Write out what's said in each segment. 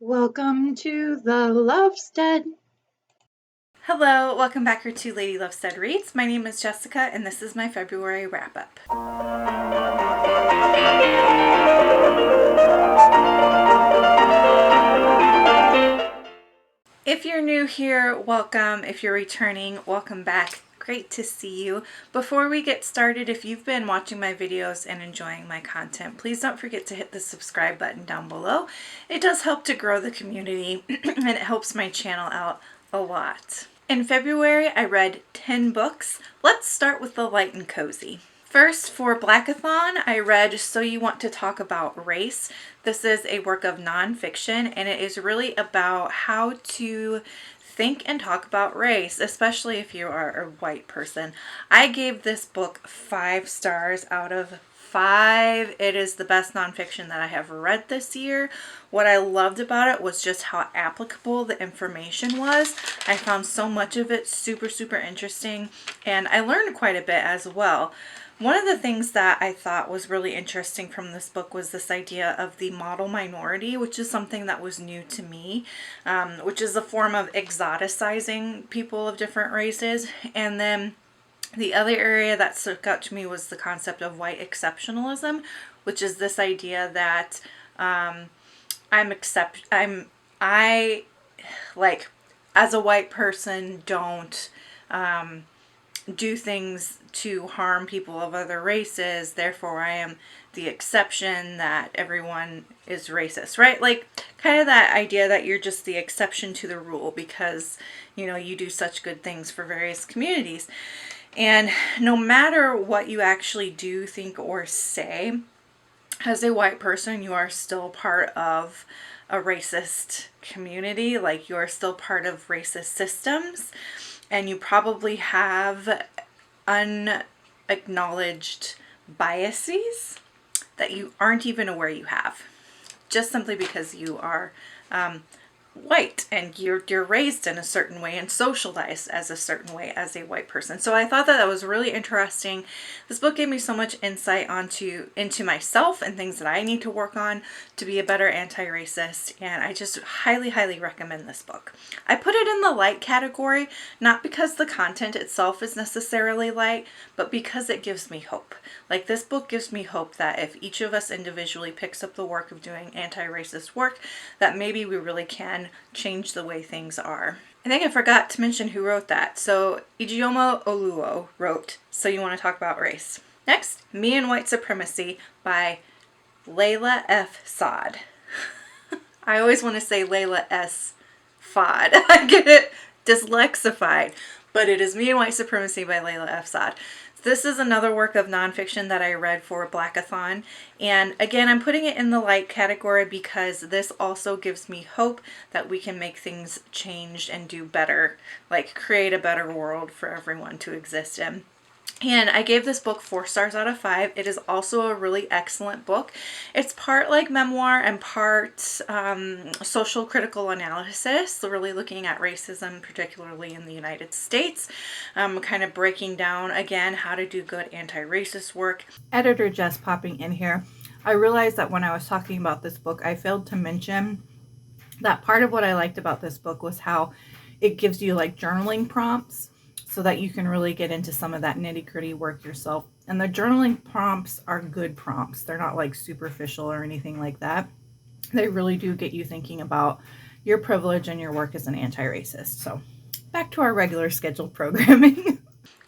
Welcome to the Lovestead. Hello, welcome back here to Lady Lovestead Reads. My name is Jessica and this is my February wrap-up. If you're new here, welcome. If you're returning, welcome back. Great to see you. Before we get started, if you've been watching my videos and enjoying my content, please don't forget to hit the subscribe button down below. It does help to grow the community and it helps my channel out a lot. In February, I read 10 books. Let's start with the light and cozy. First, for Blackathon, I read So You Want to Talk About Race. This is a work of nonfiction, and it is really about how to think and talk about race, especially if you are a white person. I gave this book 5 stars out of 5. It is the best nonfiction that I have read this year. What I loved about it was just how applicable the information was. I found so much of it super interesting, and I learned quite a bit as well. One of the things that I thought was really interesting from this book was this idea of the model minority, which is something that was new to me, which is a form of exoticizing people of different races. And then the other area that stuck out to me was the concept of white exceptionalism, which is this idea that I like as a white person don't do things to harm people of other races, therefore I am the exception, that everyone is racist, right? Like kind of that idea that you're just the exception to the rule because, you know, you do such good things for various communities. And no matter what you actually do, think, or say, as a white person, you are still part of a racist community. Like you're still part of racist systems. And you probably have unacknowledged biases that you aren't even aware you have, just simply because you are white and you're raised in a certain way and socialized as a certain way as a white person. So I thought that was really interesting. This book gave me so much insight into myself and things that I need to work on to be a better anti-racist, and I just highly recommend this book. I put it in the light category, not because the content itself is necessarily light, but because it gives me hope. Like this book gives me hope that if each of us individually picks up the work of doing anti-racist work, that maybe we really can change the way things are. I think I forgot to mention who wrote that. So Ijeoma Oluo wrote So You Want to Talk About Race. Next, Me and White Supremacy by Layla F. Saad. I always want to say Layla S. Fod. I get it dyslexified, but it is Me and White Supremacy by Layla F. Saad. This is another work of nonfiction that I read for Blackathon, and again, I'm putting it in the light category because this also gives me hope that we can make things change and do better, like create a better world for everyone to exist in. And I gave this book 4 stars out of 5. It is also a really excellent book. It's part like memoir and part social critical analysis, really looking at racism, particularly in the United States, kind of breaking down, again, how to do good anti-racist work. Editor Jess popping in here. I realized that when I was talking about this book, I failed to mention that part of what I liked about this book was how it gives you like journaling prompts, so that you can really get into some of that nitty-gritty work yourself. And the journaling prompts are good prompts. They're not like superficial or anything like that. They really do get you thinking about your privilege and your work as an anti-racist. So back to our regular scheduled programming.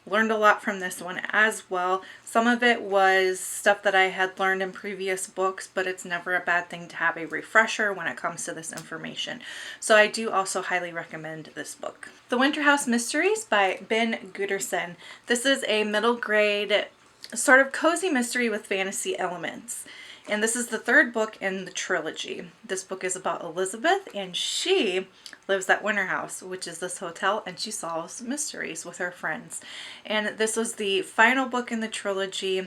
Learned a lot from this one as well. Some of it was stuff that I had learned in previous books, but it's never a bad thing to have a refresher when it comes to this information. So I do also highly recommend this book. The Winter House Mysteries by Ben Gooderson. This is a middle grade sort of cozy mystery with fantasy elements. And this is the 3rd book in the trilogy. This book is about Elizabeth, and she lives at Winter House, which is this hotel, and she solves mysteries with her friends. And this was the final book in the trilogy.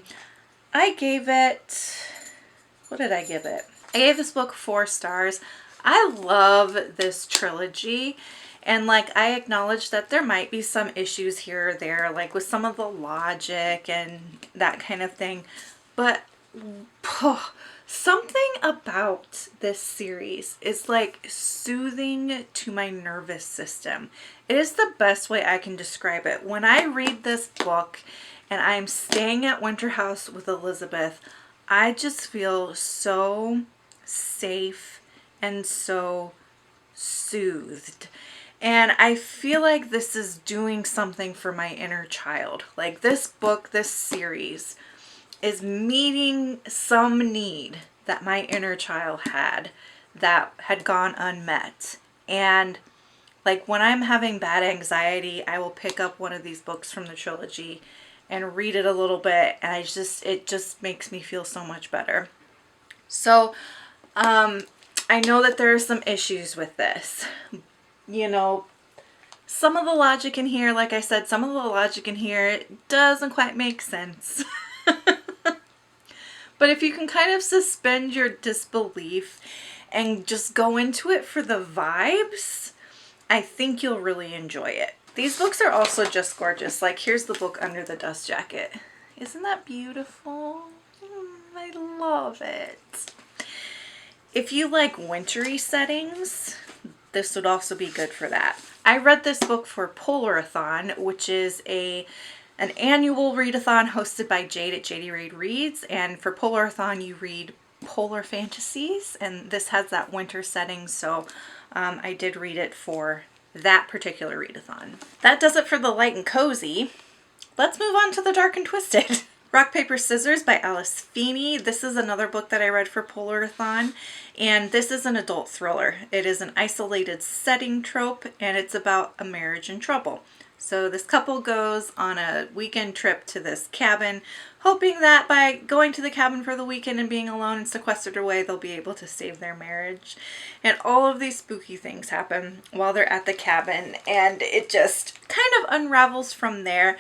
I gave it, what did I give it? I gave this book 4 stars. I love this trilogy. And like, I acknowledge that there might be some issues here or there, like with some of the logic and that kind of thing. But Something about this series is like soothing to my nervous system. It is the best way I can describe it. When I read this book and I'm staying at Winter House with Elizabeth, I just feel so safe and so soothed. And I feel like this is doing something for my inner child. Like this book, this series is meeting some need that my inner child had that had gone unmet. And like when I'm having bad anxiety, I will pick up one of these books from the trilogy and read it a little bit, and it just makes me feel so much better. So, I know that there are some issues with this. You know, some of the logic in here, like I said, some of the logic in here doesn't quite make sense. But if you can kind of suspend your disbelief and just go into it for the vibes, I think you'll really enjoy it. These books are also just gorgeous. Like, here's the book Under the Dust Jacket. Isn't that beautiful? I love it. If you like wintry settings, this would also be good for that. I read this book for Polarathon, which is an annual readathon hosted by Jade at JD Read Reads. And for Polarathon, you read polar fantasies, and this has that winter setting, so I did read it for that particular readathon. That does it for the light and cozy. Let's move on to the dark and twisted. Rock, Paper, Scissors by Alice Feeney. This is another book that I read for Polarathon, and this is an adult thriller. It is an isolated setting trope, and it's about a marriage in trouble. So this couple goes on a weekend trip to this cabin, hoping that by going to the cabin for the weekend and being alone and sequestered away, they'll be able to save their marriage. And all of these spooky things happen while they're at the cabin, and it just kind of unravels from there.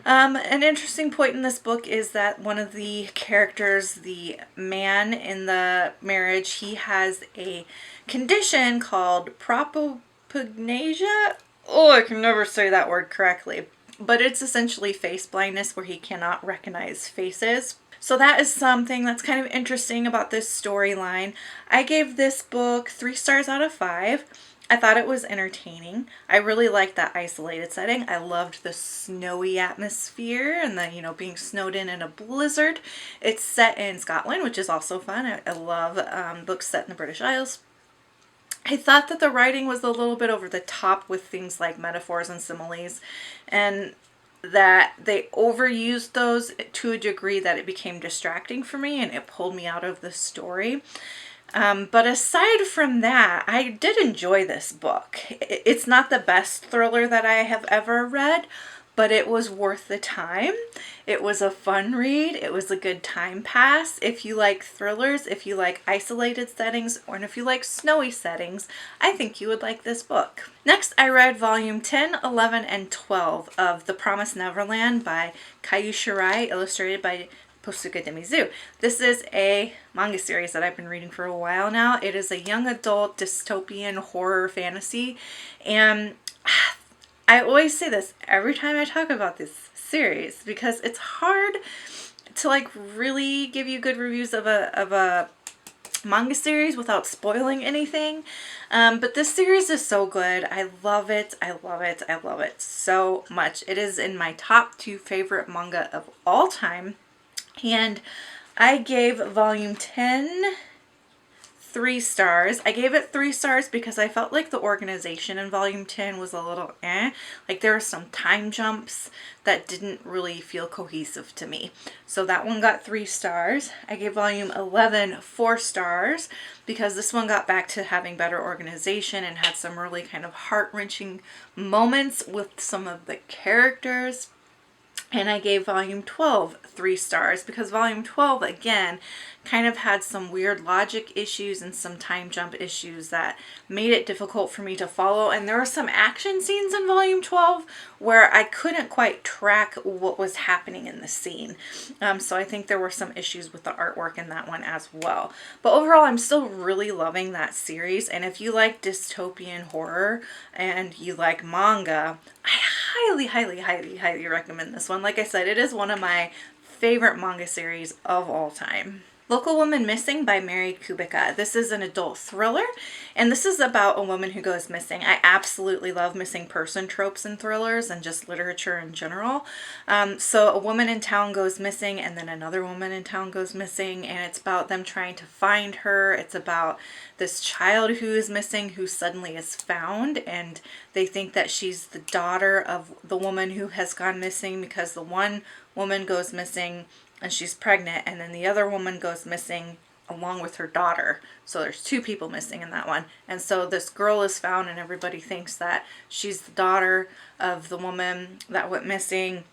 An interesting point in this book is that one of the characters, the man in the marriage, he has a condition called propopagnasia. Oh, I can never say that word correctly. But it's essentially face blindness where he cannot recognize faces. So that is something that's kind of interesting about this storyline. I gave this book 3 stars out of 5. I thought it was entertaining. I really liked that isolated setting. I loved the snowy atmosphere and the, being snowed in a blizzard. It's set in Scotland, which is also fun. I love books set in the British Isles. I thought that the writing was a little bit over the top with things like metaphors and similes, and that they overused those to a degree that it became distracting for me and it pulled me out of the story. But aside from that, I did enjoy this book. It's not the best thriller that I have ever read, but it was worth the time. It was a fun read. It was a good time pass. If you like thrillers, if you like isolated settings, or if you like snowy settings, I think you would like this book. Next, I read volume 10, 11, and 12 of The Promised Neverland by Kayu Shirai, illustrated by Posuke Demizu. This is a manga series that I've been reading for a while now. It is a young adult dystopian horror fantasy, and I always say this every time I talk about this series because it's hard to really give you good reviews of a manga series without spoiling anything. But this series is so good. I love it. I love it. I love it so much. It is in my top 2 favorite manga of all time. And I gave volume 10 3 stars. I gave it 3 stars because I felt like the organization in volume 10 was a little Like there were some time jumps that didn't really feel cohesive to me. So that one got 3 stars. I gave volume 11 4 stars because this one got back to having better organization and had some really kind of heart-wrenching moments with some of the characters. And I gave volume 12 3 stars because volume 12, again, kind of had some weird logic issues and some time jump issues that made it difficult for me to follow. And there were some action scenes in volume 12 where I couldn't quite track what was happening in the scene. So I think there were some issues with the artwork in that one as well. But overall, I'm still really loving that series. And if you like dystopian horror and you like manga, I highly, highly, highly, highly recommend this one. Like I said, it is one of my favorite manga series of all time. Local Woman Missing by Mary Kubica. This is an adult thriller, and this is about a woman who goes missing. I absolutely love missing person tropes in thrillers and just literature in general. So a woman in town goes missing, and then another woman in town goes missing, and it's about them trying to find her. It's about this child who is missing who suddenly is found, and they think that she's the daughter of the woman who has gone missing, because the one woman goes missing and she's pregnant, and then the other woman goes missing along with her daughter. So there's two people missing in that one. And so this girl is found, and everybody thinks that she's the daughter of the woman that went missing.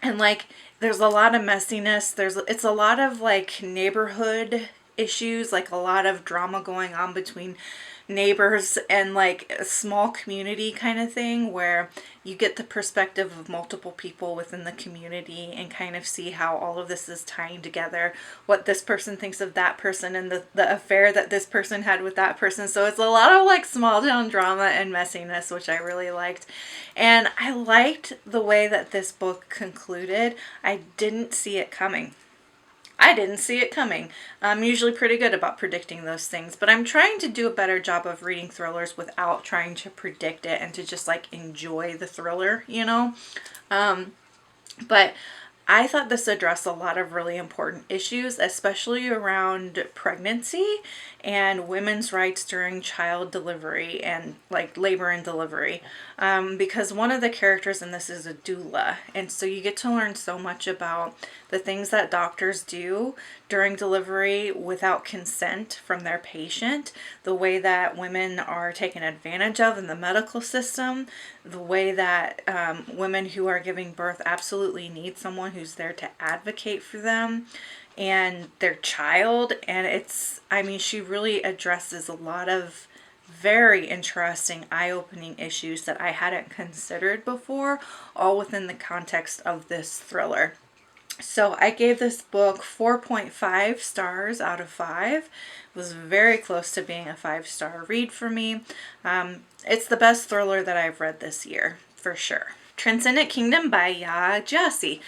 And like, there's a lot of messiness. It's a lot of like neighborhood issues, like a lot of drama going on between neighbors and like a small community kind of thing, where you get the perspective of multiple people within the community and kind of see how all of this is tying together, what this person thinks of that person, and the affair that this person had with that person. So it's a lot of like small town drama and messiness, which I really liked. And I liked the way that this book concluded. I didn't see it coming. I'm usually pretty good about predicting those things, but I'm trying to do a better job of reading thrillers without trying to predict it, and to just like enjoy the thriller, you know? But I thought this addressed a lot of really important issues, especially around pregnancy and women's rights during child delivery and like labor and delivery. Because one of the characters in this is a doula. And so you get to learn so much about the things that doctors do during delivery without consent from their patient, the way that women are taken advantage of in the medical system, the way that women who are giving birth absolutely need someone who's there to advocate for them and their child. And she really addresses a lot of very interesting, eye-opening issues that I hadn't considered before, all within the context of this thriller. So I gave this book 4.5 stars out of 5. It was very close to being a 5-star read for me. It's the best thriller that I've read this year, for sure. Transcendent Kingdom by Ya Jassy.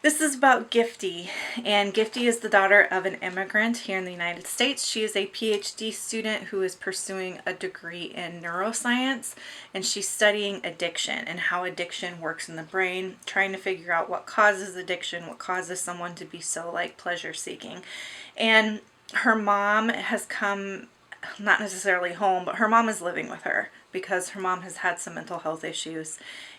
This is about Gifty, and Gifty is the daughter of an immigrant here in the United States. She is a PhD student who is pursuing a degree in neuroscience, and she's studying addiction and how addiction works in the brain, trying to figure out what causes addiction, what causes someone to be so like pleasure seeking. And her mom has come, not necessarily home, but her mom is living with her because her mom has had some mental health issues.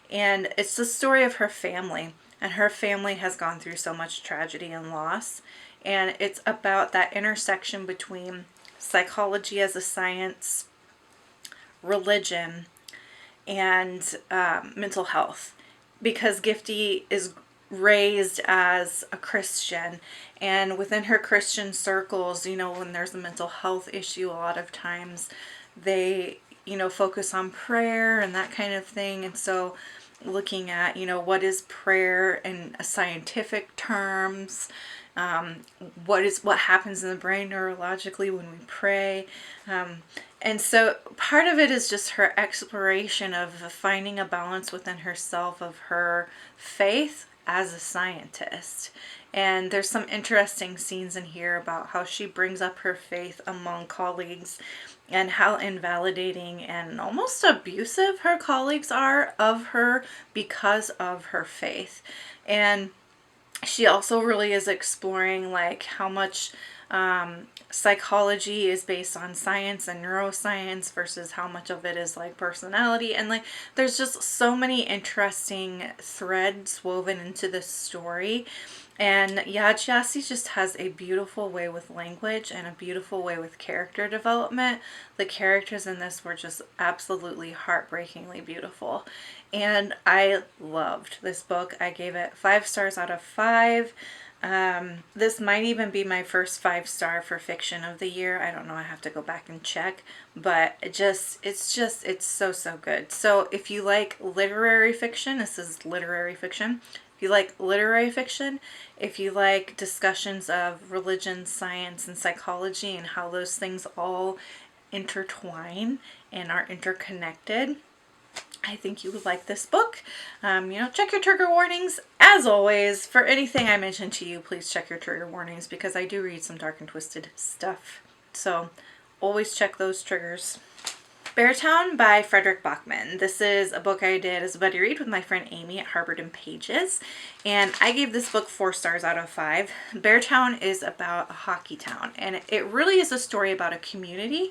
And it's the story of her family. And her family has gone through so much tragedy and loss. And it's about that intersection between psychology as a science, religion, and mental health. Because Gifty is raised as a Christian. And within her Christian circles, when there's a mental health issue, a lot of times they, focus on prayer and that kind of thing. And so looking at, what is prayer in a scientific terms, what happens in the brain neurologically when we pray. And so part of it is just her exploration of finding a balance within herself of her faith as a scientist. And there's some interesting scenes in here about how she brings up her faith among colleagues and how invalidating and almost abusive her colleagues are of her because of her faith. And she also really is exploring like how much psychology is based on science and neuroscience versus how much of it is like personality. And like there's just so many interesting threads woven into this story. And Ya Jassy just has a beautiful way with language and a beautiful way with character development. The characters in this were just absolutely heartbreakingly beautiful. And I loved this book. I gave it 5 stars out of 5. This might even be my first 5-star for fiction of the year. I don't know. I have to go back and check. But it's so good. So if you like literary fiction, this is literary fiction. If you like literary fiction, if you like discussions of religion, science, and psychology and how those things all intertwine and are interconnected, I think you would like this book. Check your trigger warnings. As always, for anything I mention to you, please check your trigger warnings because I do read some dark and twisted stuff. So always check those triggers. Beartown by Frederick Bachman. This is a book I did as a buddy read with my friend Amy at Harvard and Pages, and I gave this book 4 stars out of 5. Beartown is about a hockey town, and it really is a story about a community,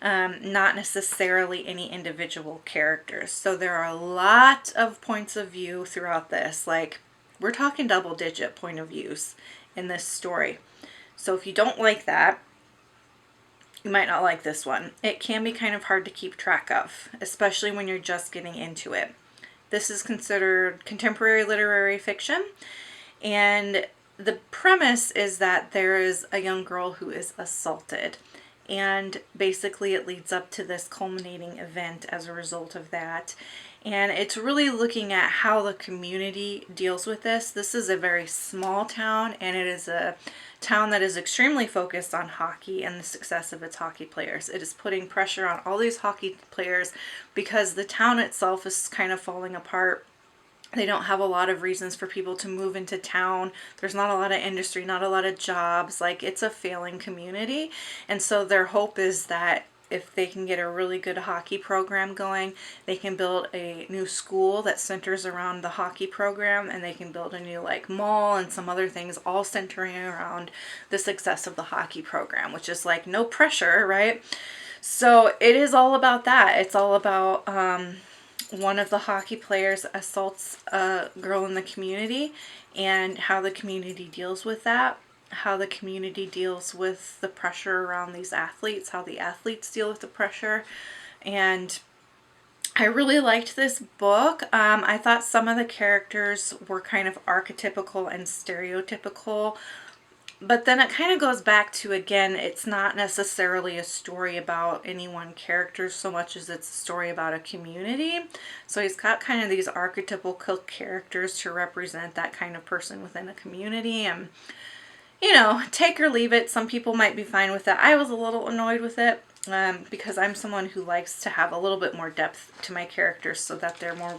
not necessarily any individual characters. So there are a lot of points of view throughout this. Like, we're talking double-digit point of views in this story. So if you don't like that, you might not like this one. It can be kind of hard to keep track of, especially when you're just getting into it. This is considered contemporary literary fiction, and the premise is that there is a young girl who is assaulted, and basically it leads up to this culminating event as a result of that. And it's really looking at how the community deals with this. This is a very small town, and it is a town that is extremely focused on hockey and the success of its hockey players. It is putting pressure on all these hockey players because the town itself is kind of falling apart. They don't have a lot of reasons for people to move into town. There's not a lot of industry, not a lot of jobs. Like, it's a failing community. And so their hope is that if they can get a really good hockey program going, they can build a new school that centers around the hockey program, and they can build a new mall and some other things all centering around the success of the hockey program, which is no pressure, right? So it is all about that. It's all about one of the hockey players assaults a girl in the community and how the community deals with that, how the community deals with the pressure around these athletes, how the athletes deal with the pressure. And I really liked this book. I thought some of the characters were kind of archetypical and stereotypical, but then it kind of goes back to, again, it's not necessarily a story about any one character so much as it's a story about a community. So he's got kind of these archetypal characters to represent that kind of person within a community. And take or leave it. Some people might be fine with it. I was a little annoyed with it because I'm someone who likes to have a little bit more depth to my characters so that they're more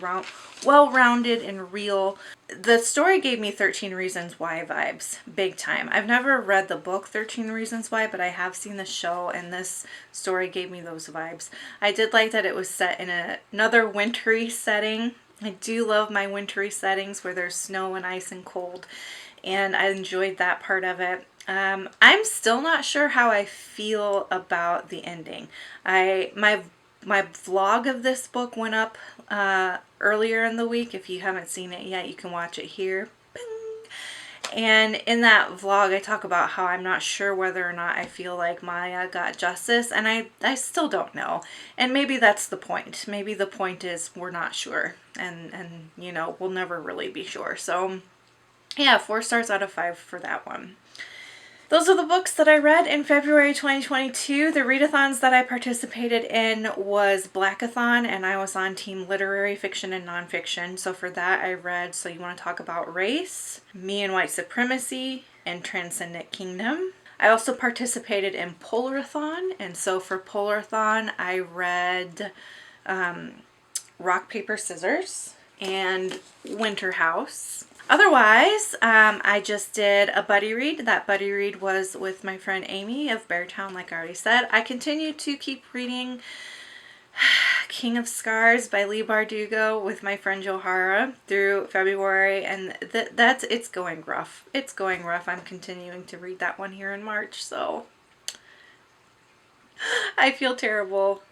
well-rounded and real. The story gave me 13 Reasons Why vibes, big time. I've never read the book 13 Reasons Why, but I have seen the show, and this story gave me those vibes. I did like that it was set in another wintry setting. I do love my wintry settings where there's snow and ice and cold, and I enjoyed that part of it. I'm still not sure how I feel about the ending. My vlog of this book went up earlier in the week. If you haven't seen it yet, you can watch it here. Bing. And in that vlog, I talk about how I'm not sure whether or not I feel like Maya got justice, and I still don't know. And maybe that's the point. Maybe the point is we're not sure, and we'll never really be sure. So yeah, 4 stars out of 5 for that one. Those are the books that I read in February 2022. The readathons that I participated in was Blackathon, and I was on team literary fiction and nonfiction. So for that I read So You Want to Talk About Race, Me and White Supremacy, and Transcendent Kingdom. I also participated in Polarathon, and so for Polarathon I read Rock, Paper, Scissors and Winter House. Otherwise, I just did a buddy read. That buddy read was with my friend Amy of Beartown, like I already said. I continue to keep reading King of Scars by Leigh Bardugo with my friend Johara through February, and it's going rough. It's going rough. I'm continuing to read that one here in March, so I feel terrible.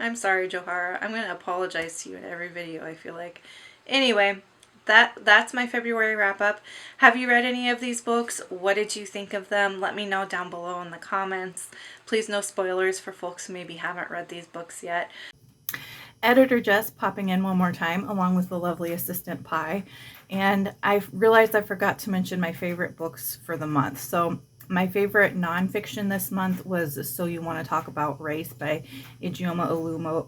I'm sorry, Johara. I'm going to apologize to you in every video, I feel like. Anyway, that's my February wrap up. Have you read any of these books? What did you think of them? Let me know down below in the comments. Please, no spoilers for folks who maybe haven't read these books yet. Editor Jess popping in one more time along with the lovely assistant Pi. And I realized I forgot to mention my favorite books for the month. So my favorite nonfiction this month was So You Want to Talk About Race by Ijeoma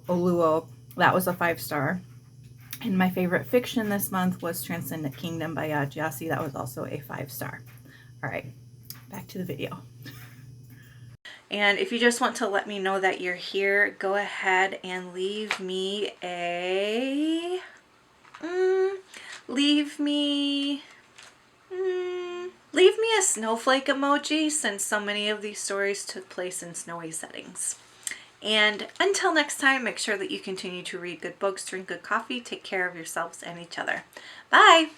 Oluo. That was a 5-star. And my favorite fiction this month was Transcendent Kingdom by Jassy. That was also a 5-star. All right, back to the video. And if you just want to let me know that you're here, go ahead and leave me a leave me leave me a snowflake emoji, since so many of these stories took place in snowy settings. And until next time, make sure that you continue to read good books, drink good coffee, take care of yourselves and each other. Bye!